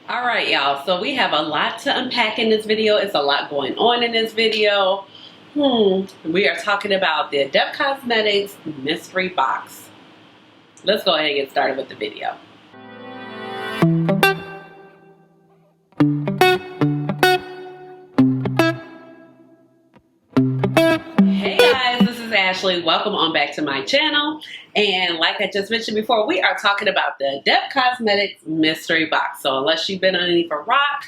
All right, y'all. So we have a lot to unpack in this video. It's a lot going on in this video. We are talking about the Adept Cosmetics mystery box. Let's go ahead and get started with the video. Hey guys, this is Ashley. Welcome on back to my channel. And like I just mentioned before, we are talking about the Adept Cosmetics mystery box. So unless you've been underneath a rock,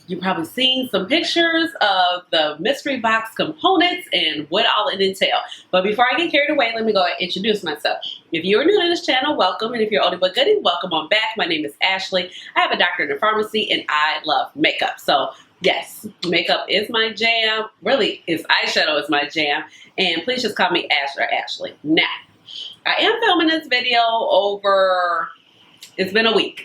you've probably seen some pictures of the mystery box components and what all it entails. But before I get carried away, let me go and introduce myself. If you're new to this channel, welcome. And if you're oldie but goodie, welcome on back. My name is Ashley. I have a doctorate in pharmacy and I love makeup. So yes, makeup is my jam. Really, eyeshadow is my jam. And please just call me Ash or Ashley. Now, I am filming this video over, it's been a week.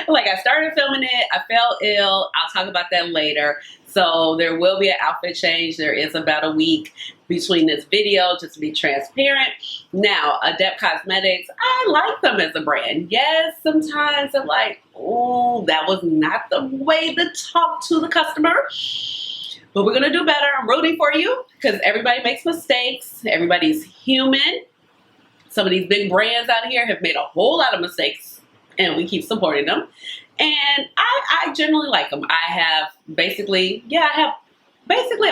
Like I started filming it, I fell ill. I'll talk about that later. So there will be an outfit change. There is about a week between this video, just to be transparent. Now, Adept Cosmetics, I like them as a brand. Yes, sometimes I'm like, oh, that was not the way to talk to the customer. But we're going to do better. I'm rooting for you because everybody makes mistakes. Everybody's human. Some of these big brands out here have made a whole lot of mistakes and we keep supporting them. And I generally like them. I have basically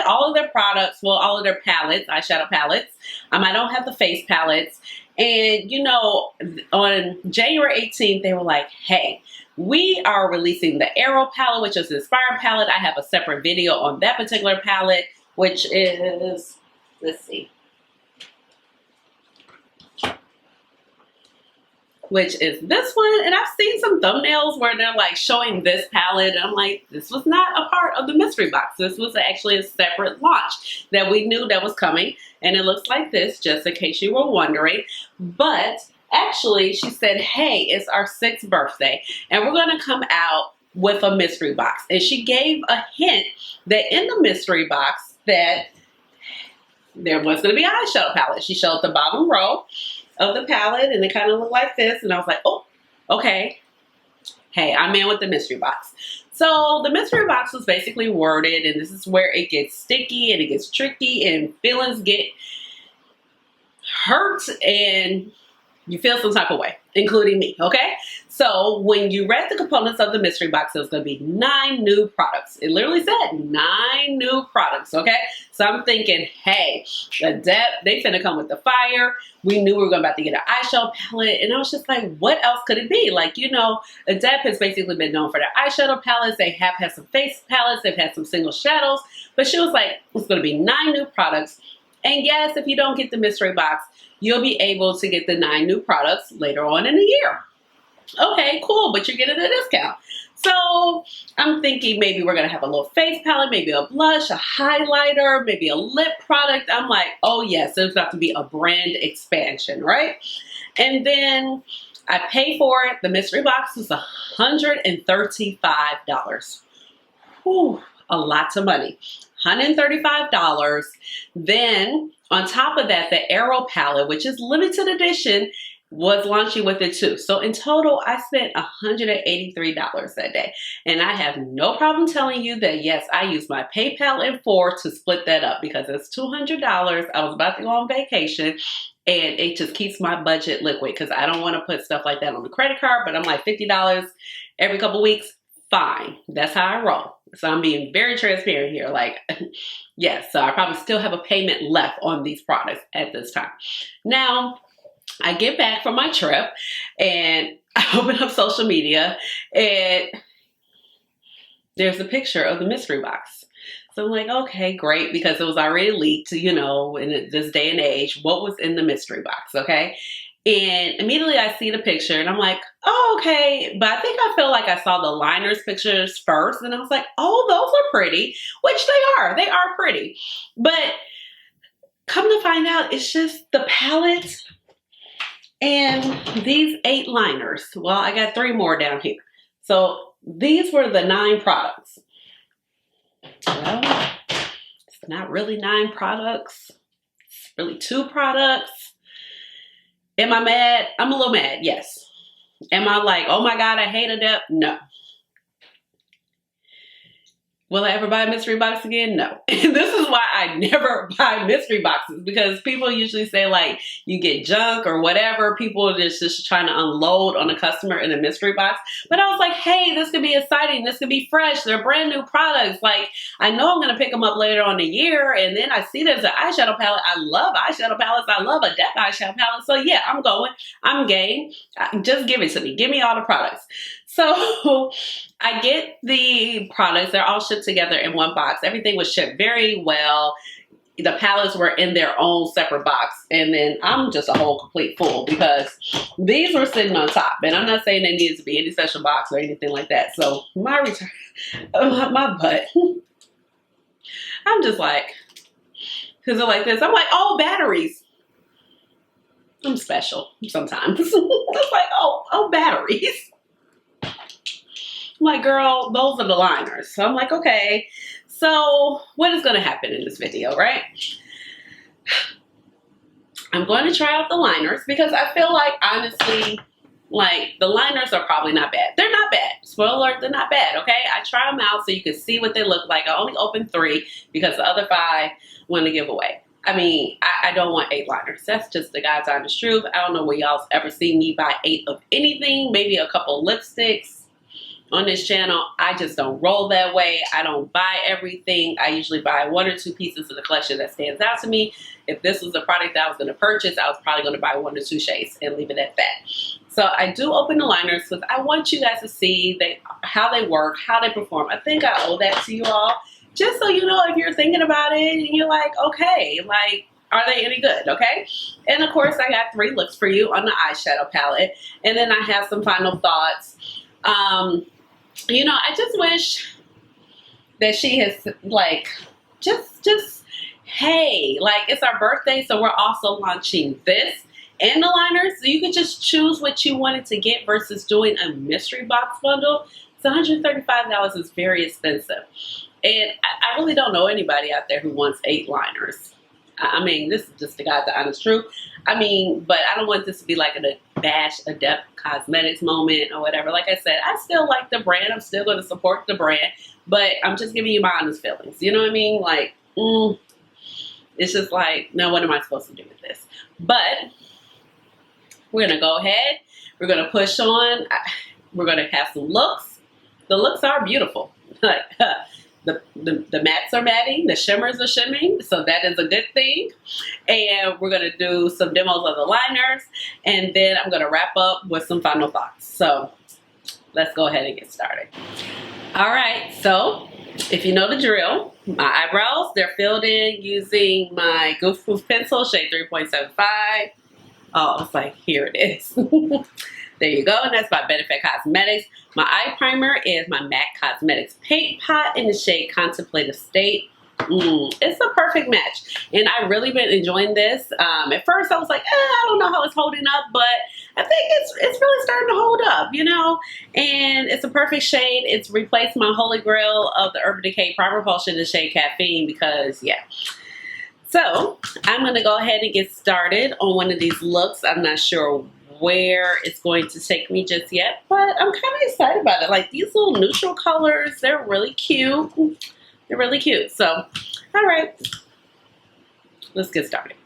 all of their products, well, all of their palettes, eyeshadow palettes. I don't have the face palettes. And you know, on January 18th, they were like, hey, we are releasing the Arrow palette, which is the Inspired palette. I have a separate video on that particular palette, which is, let's see, which is this one. And I've seen some thumbnails where they're like showing this palette. And I'm like, this was not a part of the mystery box. This was actually a separate launch that we knew that was coming. And it looks like this, just in case you were wondering. But actually, she said, hey, it's our 6th birthday. And we're going to come out with a mystery box. And she gave a hint that in the mystery box that there was going to be an eyeshadow palette. She showed the bottom row of the palette and it kind of looked like this, and I was like, oh, okay, hey, I'm in with the mystery box. So the mystery box was basically worded, and this is where it gets sticky and it gets tricky and feelings get hurt and you feel some type of way, including me, okay? So when you read the components of the mystery box, it was going to be 9 new products. It literally said 9 new products, okay? So I'm thinking, hey, Adept, they finna come with the fire. We knew we were about to get an eyeshadow palette, and I was just like, what else could it be? Like, you know, Adept has basically been known for their eyeshadow palettes. They have had some face palettes. They've had some single shadows, but she was like, it's going to be 9 new products. And yes, if you don't get the mystery box, you'll be able to get the 9 new products later on in the year. Okay, cool, but you're getting a discount. So I'm thinking maybe we're going to have a little face palette, maybe a blush, a highlighter, maybe a lip product. I'm like, oh yes, there's about to be a brand expansion, right? And then I pay for it. The mystery box was $135. Whew, a lot of money. $135. Then on top of that, the Arrow palette, which is limited edition, was launching with it too. So in total, I spent $183 that day. And I have no problem telling you that, yes, I used my PayPal and Four to split that up because it's $200. I was about to go on vacation and it just keeps my budget liquid because I don't want to put stuff like that on the credit card, but I'm like $50 every couple weeks. Fine. That's how I roll. So I'm being very transparent here. Like, yes, so I probably still have a payment left on these products at this time. Now, I get back from my trip and I open up social media and there's a picture of the mystery box. So I'm like, okay, great, because it was already leaked, you know, in this day and age, what was in the mystery box, okay? And immediately I see the picture and I'm like, oh, okay. But I think I feel like I saw the liners pictures first and I was like, oh, those are pretty, which they are. They are pretty. But come to find out, it's just the palette and these 8 liners. Well, I got 3 more down here. So these were the 9 products. Well, it's not really 9 products. It's really 2 products. Am I mad? I'm a little mad, yes. Am I like, oh my God, I hate Adept? No. Will I ever buy a mystery box again? No. And this is why I never buy mystery boxes, because people usually say like you get junk or whatever. People are just trying to unload on a customer in a mystery box. But I was like, hey, this could be exciting. This could be fresh. They're brand new products. Like, I know I'm going to pick them up later on the year. And then I see there's an eyeshadow palette. I love eyeshadow palettes. I love Adept eyeshadow palette. So yeah, I'm going. I'm game. Just give it to me. Give me all the products. So I get the products. They're all shipped together in one box. Everything was shipped very well. The palettes were in their own separate box. And then I'm just a whole complete fool because these were sitting on top. And I'm not saying there needs to be any special box or anything like that. So my return, my butt, I'm just like, because they're like this. I'm like, oh, batteries. I'm special sometimes. It's like, oh, batteries. I'm like, girl, those are the liners. So I'm like, okay, so what is going to happen in this video, right? I'm going to try out the liners because I feel like, honestly, like the liners are probably not bad. They're not bad. Spoiler alert, they're not bad, okay? I try them out so you can see what they look like. I only opened 3 because the other 5 I want to give away. I mean, I don't want 8 liners. That's just the God's honest truth. I don't know where y'all's ever seen me buy 8 of anything. Maybe a couple lipsticks. On this channel, I just don't roll that way. I don't buy everything. I usually buy 1 or 2 pieces of the collection that stands out to me. If this was a product that I was going to purchase, I was probably going to buy 1 or 2 shades and leave it at that. So I do open the liners because I want you guys to see how they work, how they perform. I think I owe that to you all. Just so you know, if you're thinking about it and you're like, okay, like, are they any good, okay? And of course, I got 3 looks for you on the eyeshadow palette. And then I have some final thoughts. You know, I just wish that she has, like, just, hey, like, it's our birthday, so we're also launching this and the liners. So you could just choose what you wanted to get versus doing a mystery box bundle. So $135 is very expensive. And I really don't know anybody out there who wants 8 liners. I mean, this is just the honest truth. I mean, but I don't want this to be like a bash Adept Cosmetics moment or whatever. Like I said, I still like the brand. I'm still going to support the brand. But I'm just giving you my honest feelings. You know what I mean? Like, it's just like, no, what am I supposed to do with this? But we're going to go ahead. We're going to push on. We're going to have some looks. The looks are beautiful. The mattes are matting, the shimmers are shimming, so that is a good thing. And we're going to do some demos of the liners, and then I'm going to wrap up with some final thoughts. So let's go ahead and get started. All right, so if you know the drill, my eyebrows, they're filled in using my Goof pencil, shade 3.75. Oh, it's like, here it is. There you go, and that's by Adept Cosmetics. My eye primer is my MAC Cosmetics Paint Pot in the shade Contemplative State. It's a perfect match, and I've really been enjoying this. At first, I was like, I don't know how it's holding up, but I think it's really starting to hold up, you know. And it's a perfect shade. It's replaced my holy grail of the Urban Decay Primer Potion in the shade Caffeine because, yeah. So I'm going to go ahead and get started on one of these looks. I'm not sure where it's going to take me just yet, but I'm kind of excited about it. Like, these little neutral colors, they're really cute. They're really cute. So, all right, let's get started.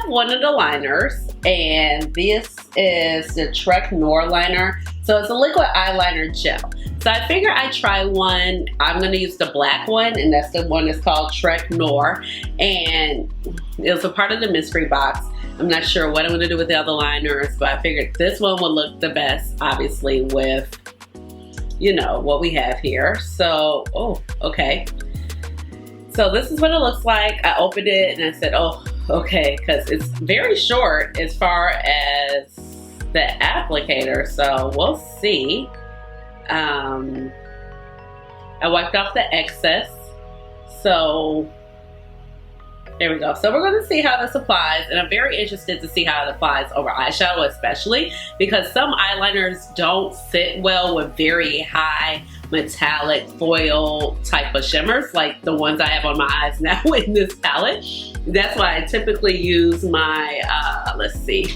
One of the liners, and this is the Trek Noir liner. So it's a liquid eyeliner gel. So I figure I try one. I'm gonna use the black one, and that's the one that's called Trek Noir. And it was a part of the mystery box. I'm not sure what I'm gonna do with the other liners, but I figured this one would look the best, obviously, with, you know, what we have here. So, oh, okay. So this is what it looks like. I opened it and I said, oh, okay, because it's very short as far as the applicator, so we'll see. I wiped off the excess, so there we go. So we're going to see how this applies, and I'm very interested to see how it applies over eyeshadow, especially because some eyeliners don't sit well with very high metallic foil type of shimmers, like the ones I have on my eyes now in this palette. That's why I typically use my, let's see,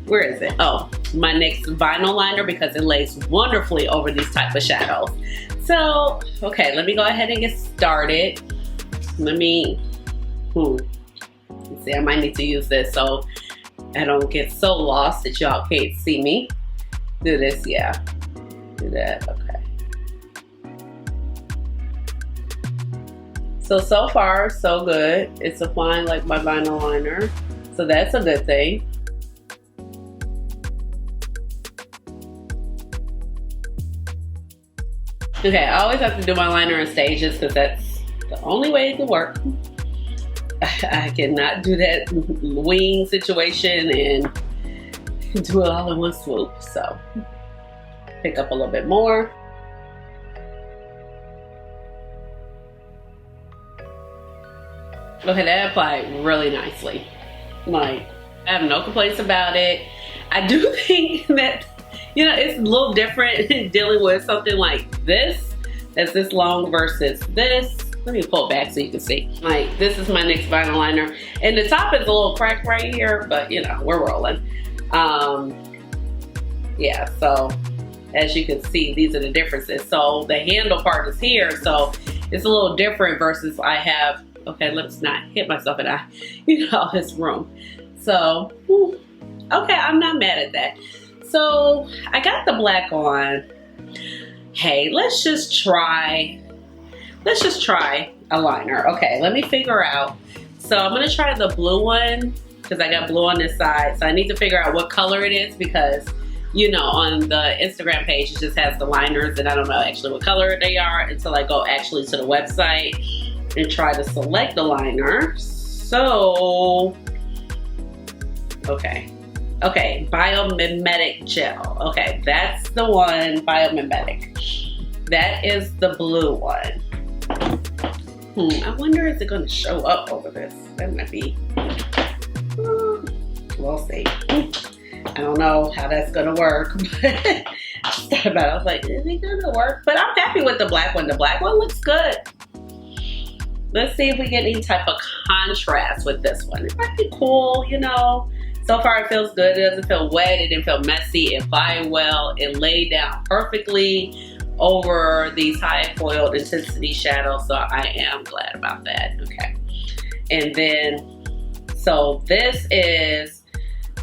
where is it? Oh, my NYX vinyl liner, because it lays wonderfully over these type of shadows. So, okay, let me go ahead and get started. Let me, let's see, I might need to use this so I don't get so lost that y'all can't see me. Do this, yeah, do that, okay. So far, so good. It's applying like my vinyl liner. So that's a good thing. Okay, I always have to do my liner in stages because that's the only way it can work. I cannot do that wing situation and do it all in one swoop. So pick up a little bit more. Okay, that applied really nicely. Like, I have no complaints about it. I do think that, you know, it's a little different dealing with something like this, that's this long versus this. Let me pull it back so you can see. Like, this is my NYX vinyl liner. And the top is a little cracked right here, but you know, we're rolling. Yeah, so as you can see, these are the differences. So the handle part is here, so it's a little different versus I have, okay, let's not hit myself in the eye, you know, this room. So, okay, I'm not mad at that. So I got the black on. Hey, let's just try a liner. Okay, let me figure out. So I'm gonna try the blue one because I got blue on this side. So I need to figure out what color it is because, you know, on the Instagram page, it just has the liners and I don't know actually what color they are until I go actually to the website and try to select the liner. So, okay, Biomimetic Gel. Okay, that's the one, Biomimetic. That is the blue one. I wonder if it's gonna show up over this. That might be, we'll see. I don't know how that's gonna work, but I was like, is it gonna work? But I'm happy with the black one. The black one looks good. Let's see if we get any type of contrast with this one. It might be cool, you know. So far it feels good. It doesn't feel wet. It didn't feel messy. It applied well. It laid down perfectly over these high foiled intensity shadows. So I am glad about that. Okay. And then, so this is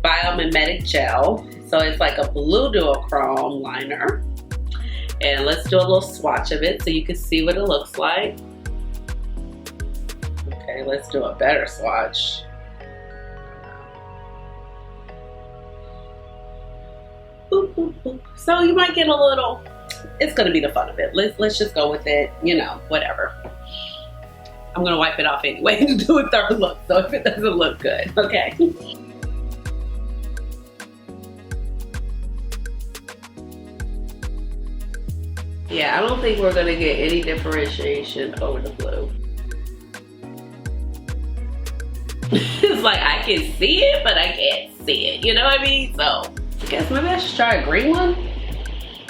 Biomimetic Gel. So it's like a blue duochrome liner. And let's do a little swatch of it so you can see what it looks like. Okay, let's do a better swatch. Boop, boop, boop. So you might get a little, it's gonna be the fun of it. Let's just go with it, you know, whatever. I'm gonna wipe it off anyway to do a third look, so if it doesn't look good, okay. Yeah, I don't think we're gonna get any differentiation over the blue. It's like I can see it, but I can't see it. You know what I mean? So I guess maybe I should try a green one.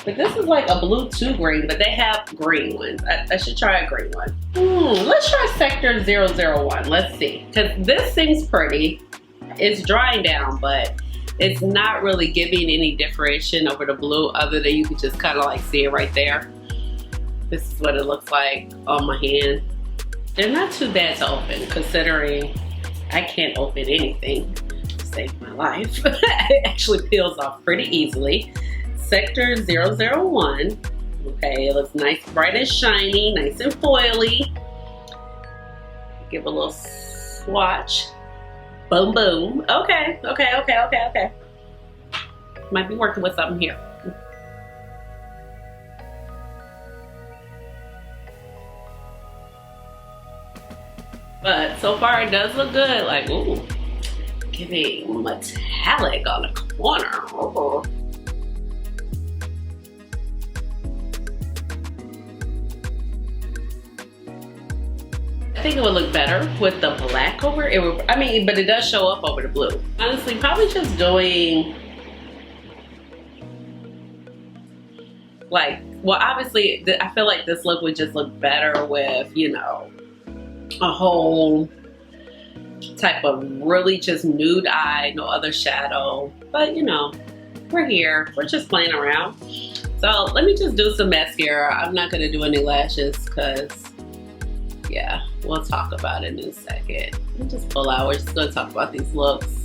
But this is like a blue to green, but they have green ones. I should try a green one. Let's try Sector 001. Let's see. Because this seems pretty. It's drying down, but it's not really giving any differentiation over the blue other than you can just kind of like see it right there. This is what it looks like on my hand. They're not too bad to open considering I can't open anything to save my life. It actually peels off pretty easily. Sector 001. Okay, it looks nice, bright and shiny, nice and foily. Give a little swatch. Boom, boom. Okay. Might be working with something here. But so far it does look good. Like, ooh, giving metallic on the corner. Ooh. I think it would look better with the black over it. Would, I mean, but it does show up over the blue. Honestly, probably just doing like, well, obviously, I feel like this look would just look better with, you know, a whole type of really just nude eye, no other shadow. But you know, we're here, we're just playing around. So let me just do some mascara. I'm not gonna do any lashes because, yeah, we'll talk about it in a second. Let me just pull out, we're just gonna talk about these looks.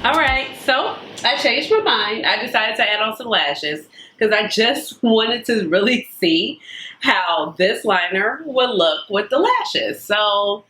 All right, so I changed my mind. I decided to add on some lashes because I just wanted to really see how this liner would look with the lashes. So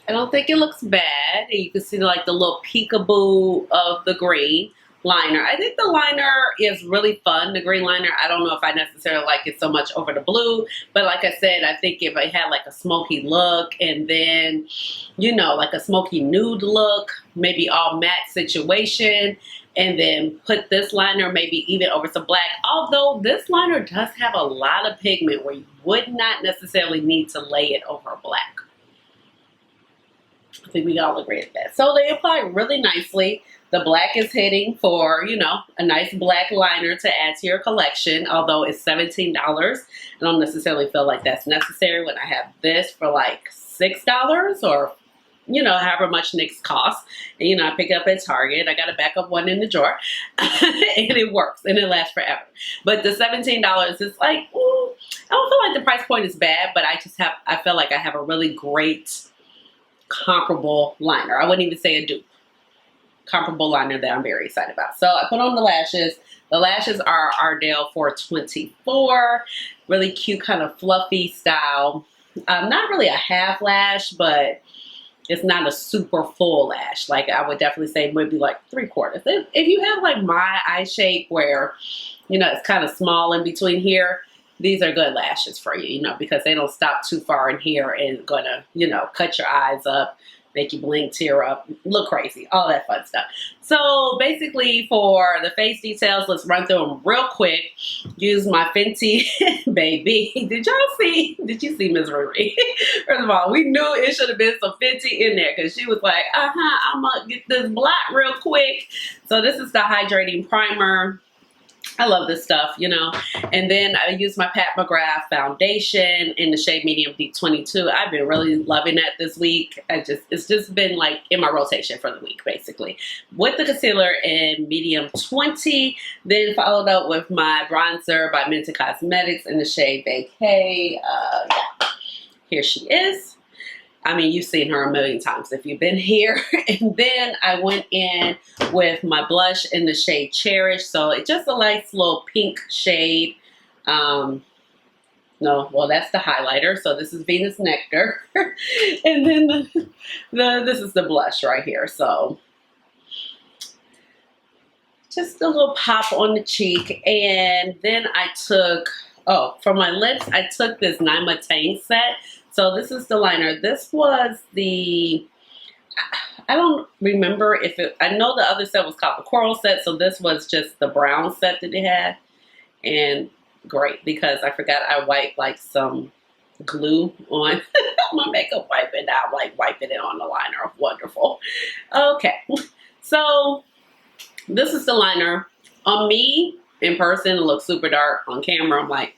I don't think it looks bad. And you can see like the little peekaboo of the green liner. I think the liner is really fun, the green liner. I don't know if I necessarily like it so much over the blue, but like I said, I think if I had like a smoky look and then, you know, like a smoky nude look, maybe all matte situation, and then put this liner maybe even over some black, although this liner does have a lot of pigment where you would not necessarily need to lay it over black. I think we all agree with that. So they apply really nicely. The black is hitting for, you know, a nice black liner to add to your collection, although it's $17. I don't necessarily feel like that's necessary when I have this for like $6 or, you know, however much NYX costs. And, you know, I pick up at Target. I got a backup one in the drawer and it works and it lasts forever. But the $17 is like, I don't feel like the price point is bad, but I feel like I have a really great comparable liner. I wouldn't even say a dupe. Comparable liner that I'm very excited about. So I put on the lashes. The lashes are Ardell 424. Really cute, kind of fluffy style. Not really a half lash, but it's not a super full lash. Like I would definitely say maybe like 3/4. If you have like my eye shape where, you know, it's kind of small in between here, these are good lashes for you, you know, because they don't stop too far in here and gonna, you know, cut your eyes up, make you blink, tear up, look crazy, all that fun stuff. So basically for the face details, let's run through them real quick. Use my Fenty baby. Did you see Miss Riri? First of all, we knew it should have been some Fenty in there because she was like, I'm gonna get this blot real quick. So this is the hydrating primer. I love this stuff, you know. And then I use my Pat McGrath foundation in the shade medium deep 22. I've been really loving that this week. It's just been like in my rotation for the week, basically. With the concealer in medium 20, then followed up with my bronzer by Mented Cosmetics in the shade Vacay. Yeah. Here she is. I mean, you've seen her a million times if you've been here. And then I went in with my blush in the shade Cherish. So it's just a nice little pink shade. No, well, that's the highlighter. So this is Venus Nectar. And then this is the blush right here. So just a little pop on the cheek. And then I took, for my lips, I took this Naima Tang set. So this is the liner. This was the, I don't remember if it, I know the other set was called the Coral set. So this was just the brown set that they had. And great, because I forgot I wiped like some glue on my makeup wipe, and now I'm like wiping it on the liner. Wonderful. Okay, so this is the liner. On me, in person, it looks super dark. On camera, I'm like,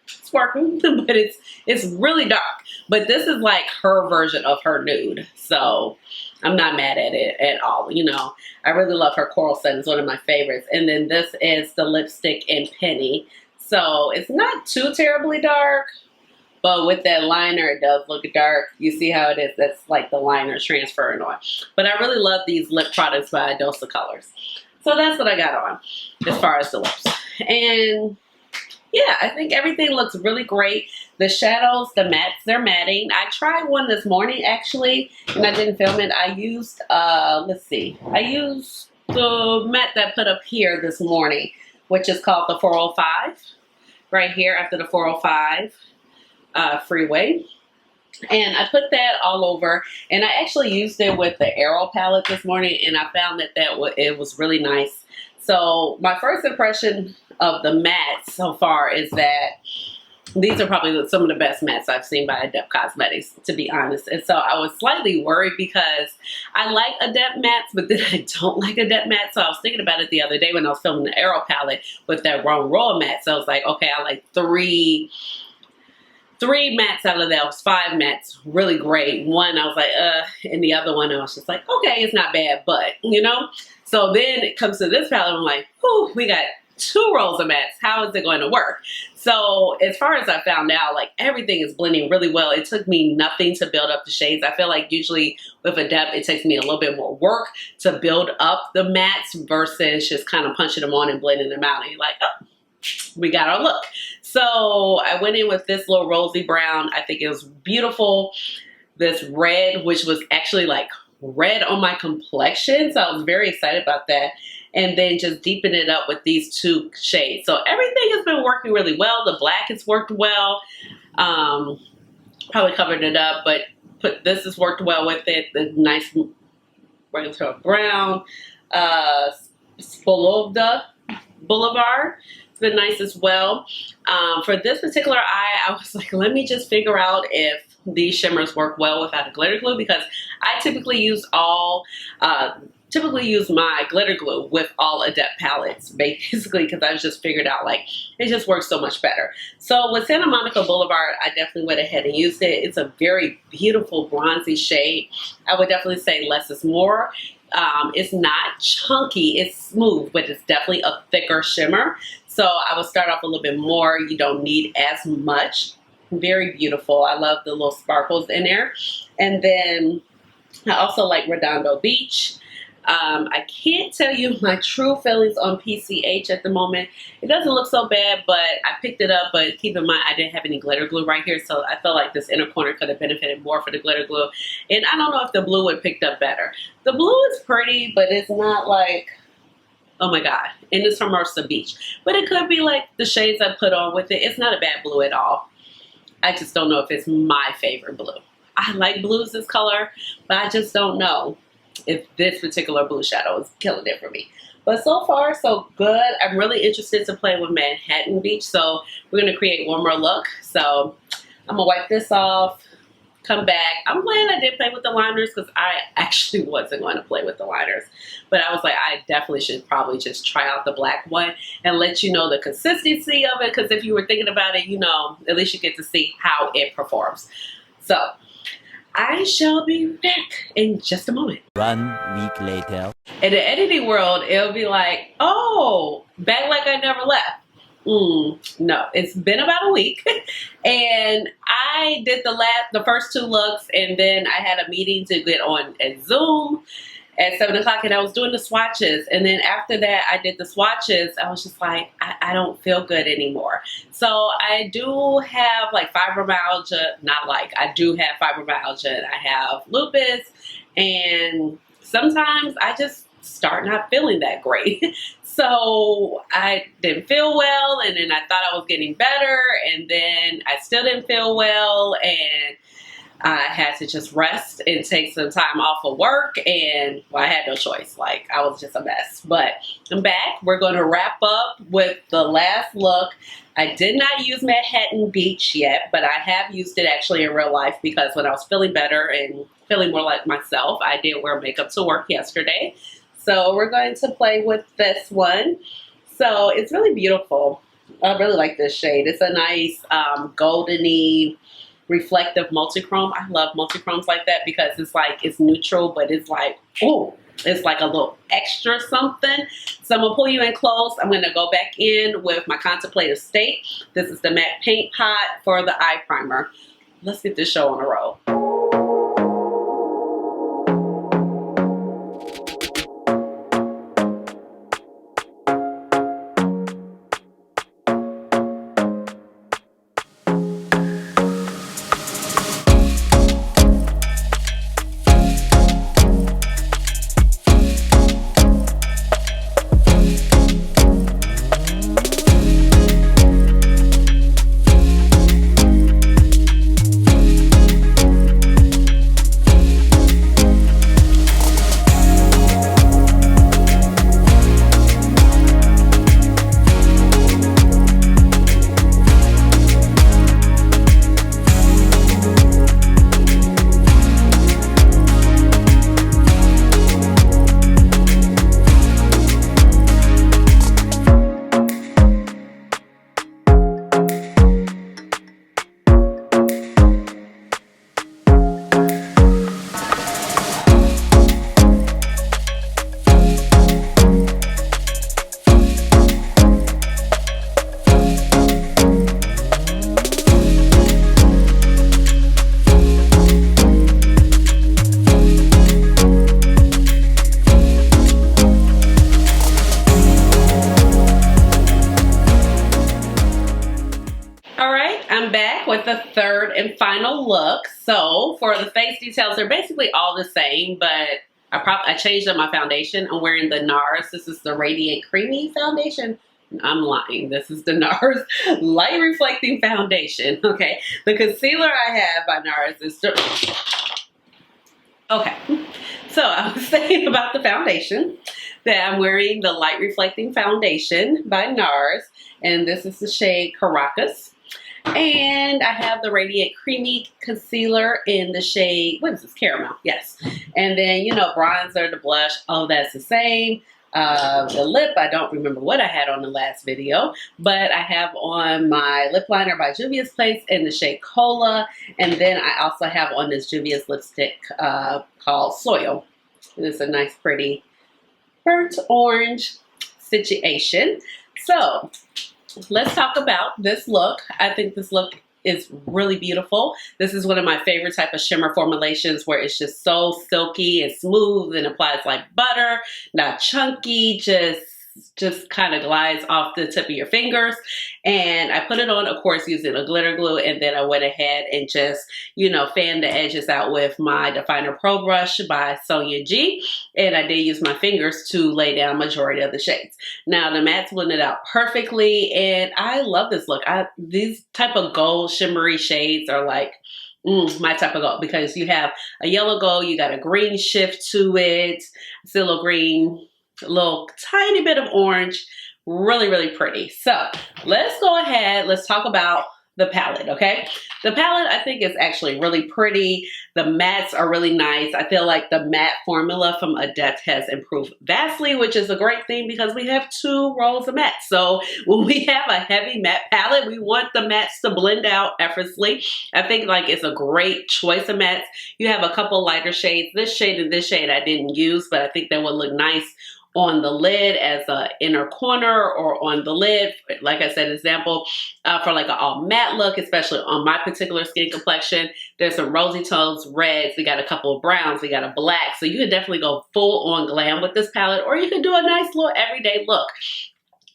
it's working, but it's really dark. But this is like her version of her nude, so I'm not mad at it at all. You know, I really love her coral set. It's one of my favorites. And then this is the lipstick in Penny. So it's not too terribly dark, but with that liner, it does look dark. You see how it is? That's like the liner transferring on. But I really love these lip products by Dose of Colors. So that's what I got on as far as the lips. And yeah, I think everything looks really great. The shadows, the mattes, they're matting. I tried one this morning actually, and I didn't film it. I used, let's see. I used the matte that I put up here this morning, which is called the 405. Right here after the 405. Freeway, and I put that all over, and I actually used it with the Arrow palette this morning, and I found that it was really nice. So my first impression of the mattes so far is that these are probably some of the best mattes I've seen by Adept Cosmetics, to be honest. And so I was slightly worried because I like Adept mattes, but then I don't like Adept mattes. So I was thinking about it the other day when I was filming the Arrow palette with that Wrong Roll matte. So I was like, okay, I like three mattes out of that. It was 5 mattes, really great. One I was like, and the other one I was just like, okay, it's not bad, but you know. So then it comes to this palette, I'm like, whew, we got 2 rolls of mattes. How is it going to work? So as far as I found out, like everything is blending really well. It took me nothing to build up the shades. I feel like usually with Adept, it takes me a little bit more work to build up the mattes versus just kind of punching them on and blending them out. And you're like, oh, we got our look. So I went in with this little rosy brown. I think it was beautiful. This red, which was actually like red on my complexion. So I was very excited about that. And then just deepen it up with these 2 shades. So everything has been working really well. The black has worked well. Probably covered it up, but this has worked well with it. The nice regular brown, Boulevard. It's been nice as well. For this particular eye, I was like, let me just figure out if these shimmers work well without a glitter glue, because I typically use my glitter glue with all Adept palettes, basically, because I just figured out like it just works so much better. So with Santa Monica Boulevard, I definitely went ahead and used it. It's a very beautiful bronzy shade. I would definitely say less is more. It's not chunky, it's smooth, but it's definitely a thicker shimmer. So I would start off a little bit more. You don't need as much. Very beautiful. I love the little sparkles in there. And then I also like Redondo Beach. I can't tell you my true feelings on PCH at the moment. It doesn't look so bad, but I picked it up. But keep in mind, I didn't have any glitter glue right here, so I felt like this inner corner could have benefited more for the glitter glue. And I don't know if the blue would have picked up better. The blue is pretty, but it's not like, oh my God. And it's from Ursa Beach. But it could be like the shades I put on with it. It's not a bad blue at all. I just don't know if it's my favorite blue. I like blues this color, but I just don't know if this particular blue shadow is killing it for me. But so far, so good. I'm really interested to play with Manhattan Beach, so we're going to create one more look. So I'm going to wipe this off, come back. I'm glad I did play with the liners because I actually wasn't going to play with the liners. But I was like, I definitely should probably just try out the black one and let you know the consistency of it, because if you were thinking about it, you know, at least you get to see how it performs. So I shall be back in just a moment. 1 week later. In the editing world, it'll be like, oh, back like I never left. No, it's been about a week. And I did the first 2 looks, and then I had a meeting to get on at Zoom at 7 o'clock, and I was doing the swatches. And then after that, I did the swatches. I was just like, I don't feel good anymore. So I do have like fibromyalgia, I do have fibromyalgia, and I have lupus, and sometimes I just start not feeling that great. So I didn't feel well, and then I thought I was getting better, and then I still didn't feel well, and I had to just rest and take some time off of work, and well, I had no choice. Like, I was just a mess. But I'm back. We're going to wrap up with the last look. I did not use Manhattan Beach yet, but I have used it actually in real life, because when I was feeling better and feeling more like myself, I did wear makeup to work yesterday. So we're going to play with this one. So it's really beautiful. I really like this shade. It's a nice goldeny reflective multi-chrome. I love multi-chromes like that because it's like, it's neutral, but it's like, oh, it's like a little extra something. So I'm gonna pull you in close. I'm gonna go back in with my Contemplative State. This is the matte paint pot for the eye primer. Let's get this show on a roll. With the third and final look. So for the face details, they're basically all the same, but I changed up my foundation. I'm wearing the Nars. This is the Radiant Creamy Foundation. I'm lying. This is the Nars Light Reflecting Foundation. Okay. The concealer I have by Nars is okay. So I was saying about the foundation that I'm wearing the Light Reflecting Foundation by Nars, and this is the shade Caracas. And I have the Radiant Creamy Concealer in the shade, what is this, Caramel? Yes. And then, you know, bronzer, the blush, oh, that's the same. The lip, I don't remember what I had on the last video, but I have on my lip liner by Juvia's Place in the shade Kola. And then I also have on this Juvia's lipstick called Soil. And it's a nice, pretty burnt orange situation. So let's talk about this look. I think this look is really beautiful. This is one of my favorite type of shimmer formulations where it's just so silky and smooth and applies like butter, not chunky, just kind of glides off the tip of your fingers. And I put it on, of course, using a glitter glue, and then I went ahead and just, you know, fanned the edges out with my Definer Pro Brush by Sonia G. And I did use my fingers to lay down majority of the shades. Now the matte's blended out perfectly, and I love this look. These type of gold shimmery shades are like my type of gold, because you have a yellow gold, you got a green shift to it, still a green, a little tiny bit of orange, really, really pretty. So let's go ahead, let's talk about the palette, okay? The palette I think is actually really pretty. The mattes are really nice. I feel like the matte formula from Adept has improved vastly, which is a great thing because we have 2 rolls of mattes. So when we have a heavy matte palette, we want the mattes to blend out effortlessly. I think like it's a great choice of mattes. You have a couple lighter shades. This shade and this shade I didn't use, but I think that would look nice on the lid as a inner corner, or on the lid, like I said, example, for like an all matte look, especially on my particular skin complexion. There's some rosy tones, reds, we got a couple of browns, we got a black. So you can definitely go full on glam with this palette, or you can do a nice little everyday look.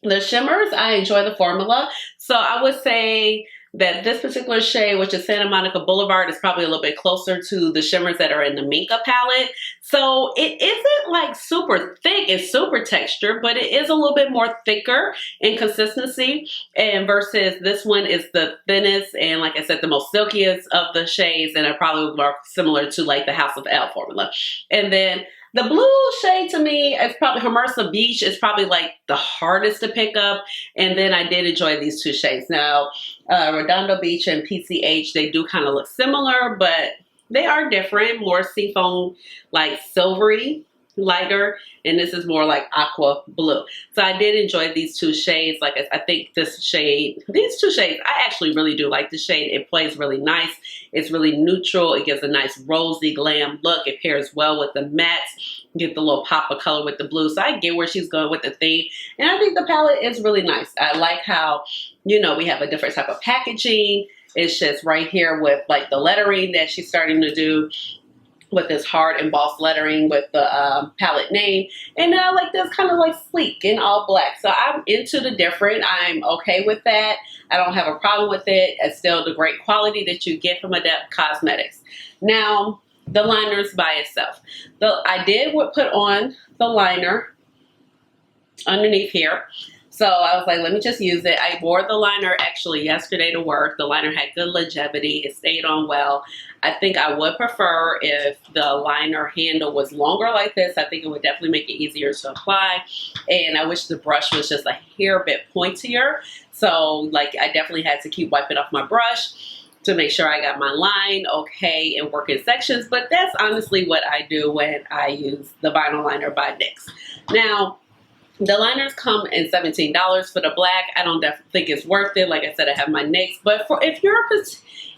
The shimmers, I enjoy the formula. So I would say that this particular shade, which is Santa Monica Boulevard, is probably a little bit closer to the shimmers that are in the Minka palette. So it isn't like super thick, it's super textured, but it is a little bit more thicker in consistency. And versus this one is the thinnest and, like I said, the most silkiest of the shades, and are probably more similar to like the House of Elle formula. And then the blue shade to me is probably Hermosa Beach is probably like the hardest to pick up. And then I did enjoy these two shades. Now, Redondo Beach and PCH, they do kind of look similar, but they are different. More seafoam, like silvery, lighter, and this is more like aqua blue. So I did enjoy these two shades. Like I think this shade, these two shades, I actually really do like the shade. It plays really nice. It's really neutral. It gives a nice rosy glam look. It pairs well with the mattes. Get the little pop of color with the blue. So I get where she's going with the theme. And I think the palette is really nice. I like how, you know, we have a different type of packaging. It's just right here with like the lettering that she's starting to do, with this hard embossed lettering with the palette name. And I like this kind of like sleek in all black. So I'm into the different. I'm okay with that. I don't have a problem with it. It's still the great quality that you get from Adept Cosmetics. Now, the liners by itself. I did put on the liner underneath here. So I was like, let me just use it. I wore the liner actually yesterday to work. The liner had good longevity. It stayed on well. I think I would prefer if the liner handle was longer like this. I think it would definitely make it easier to apply. And I wish the brush was just a hair bit pointier. So like I definitely had to keep wiping off my brush to make sure I got my line okay and work in sections. But that's honestly what I do when I use the vinyl liner by NYX. Now, the liners come in $17 for the black. I don't think it's worth it. Like I said, I have my NYX. But if you're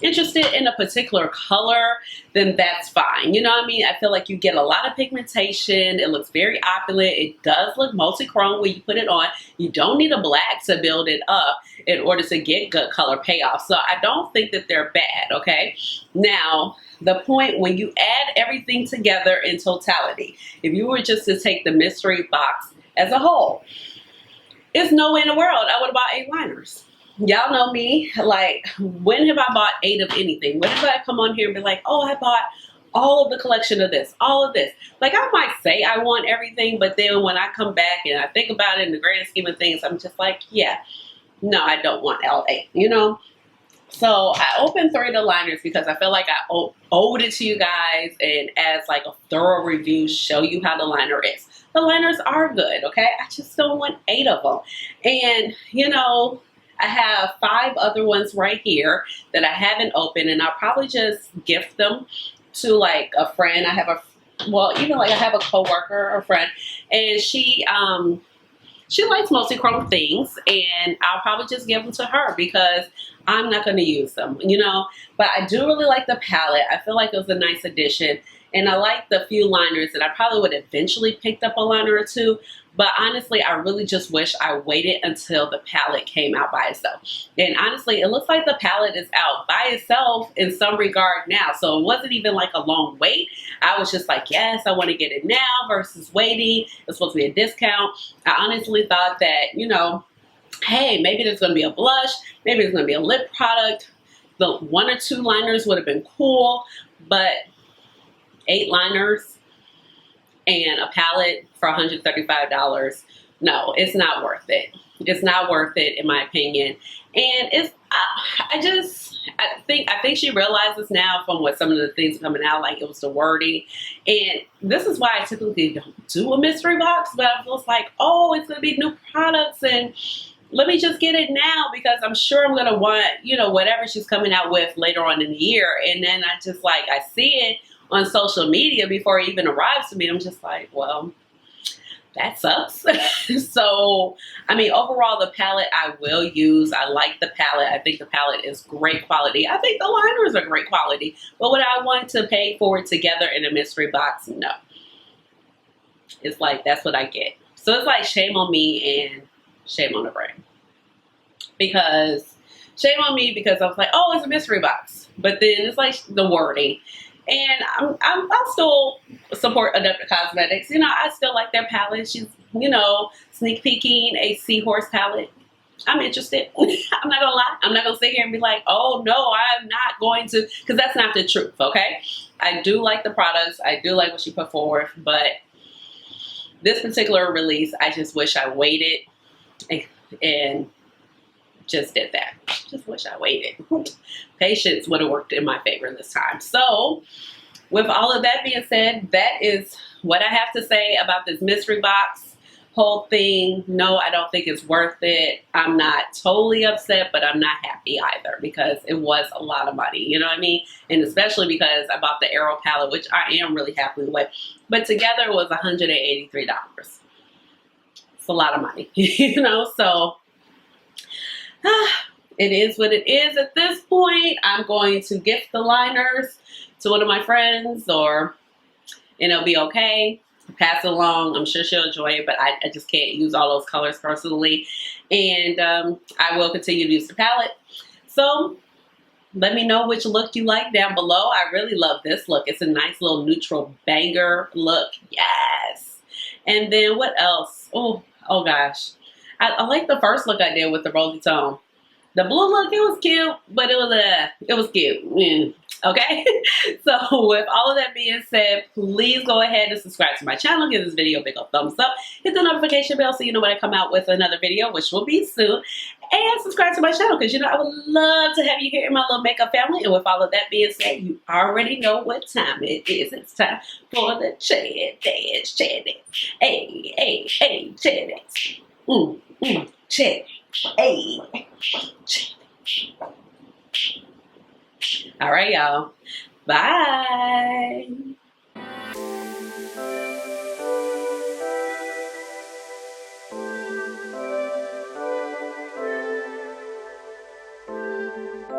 interested in a particular color, then that's fine. You know what I mean? I feel like you get a lot of pigmentation. It looks very opulent. It does look multi-chrome when you put it on. You don't need a black to build it up in order to get good color payoff. So I don't think that they're bad, okay? Now, the point when you add everything together in totality, if you were just to take the mystery box as a whole, it's no way in the world I would have bought 8 liners. Y'all know me. Like, when have I bought 8 of anything? When did I come on here and be like, oh, I bought all of the collection of this, all of this? Like, I might say I want everything, but then when I come back and I think about it in the grand scheme of things, I'm just like, yeah, no, I don't want all 8, you know? So I opened 3 of the liners because I feel like I owed it to you guys, and as like a thorough review, show you how the liner is. The liners are good, okay? I just don't want 8 of them. And, you know, I have 5 other ones right here that I haven't opened, and I'll probably just gift them to like a friend. I have I have a coworker or friend, and she likes multi-chrome things, and I'll probably just give them to her because I'm not going to use them, you know. But I do really like the palette. I feel like it was a nice addition. And I like the few liners, and I probably would eventually picked up a liner or 2. But honestly, I really just wish I waited until the palette came out by itself. And honestly, it looks like the palette is out by itself in some regard now. So it wasn't even like a long wait. I was just like, yes, I want to get it now versus waiting. It's supposed to be a discount. I honestly thought that, you know, hey, maybe there's going to be a blush. Maybe there's going to be a lip product. The 1 or 2 liners would have been cool. But 8 liners and a palette for $135. No, it's not worth it. It's not worth it in my opinion. And it's I think she realizes now from what some of the things coming out, like it was the wording. And this is why I typically don't do a mystery box, but I was like, oh, it's gonna be new products, and let me just get it now because I'm sure I'm gonna want, you know, whatever she's coming out with later on in the year. And then I just like, I see it on social media before it even arrives to me. I'm just like, well, that sucks. So, I mean, overall, the palette I will use. I like the palette. I think the palette is great quality. I think the liners are great quality. But would I want to pay for it together in a mystery box? No. It's like, that's what I get. So it's like shame on me and shame on the brand. Because, shame on me because I was like, oh, it's a mystery box. But then it's like the wording. And I'll still support Adept Cosmetics. You know, I still like their palette. She's, you know, sneak peeking a seahorse palette. I'm interested. I'm not gonna lie. I'm not gonna sit here and be like, oh no, I'm not going to, because that's not the truth, okay? I do like the products. I do like what she put forward, but this particular release, I just wish I waited and just did that. Just wish I waited. Patience would have worked in my favor this time. So with all of that being said, that is what I have to say about this mystery box whole thing. No, I don't think it's worth it. I'm not totally upset, but I'm not happy either because it was a lot of money. You know what I mean? And especially because I bought the Arrow palette, which I am really happy with. But together it was $183. It's a lot of money, you know? So it is what it is at this point. I'm going to gift the liners to one of my friends and it'll be okay. Pass it along. I'm sure she'll enjoy it, but I just can't use all those colors personally. And I will continue to use the palette. So let me know which look you like down below. I really love this look. It's a nice little neutral banger look. Yes. And then what else? Oh gosh. I like the first look I did with the rosy tone. The blue look, it was cute, but it was cute. Okay? So with all of that being said, please go ahead and subscribe to my channel. Give this video a big old thumbs up. Hit the notification bell so you know when I come out with another video, which will be soon. And subscribe to my channel because, you know, I would love to have you here in my little makeup family. And with all of that being said, you already know what time it is. It's time for the Chad Dance. Hey, hey, hey, Chad Dance. Chad. Hey. All right, y'all. Bye.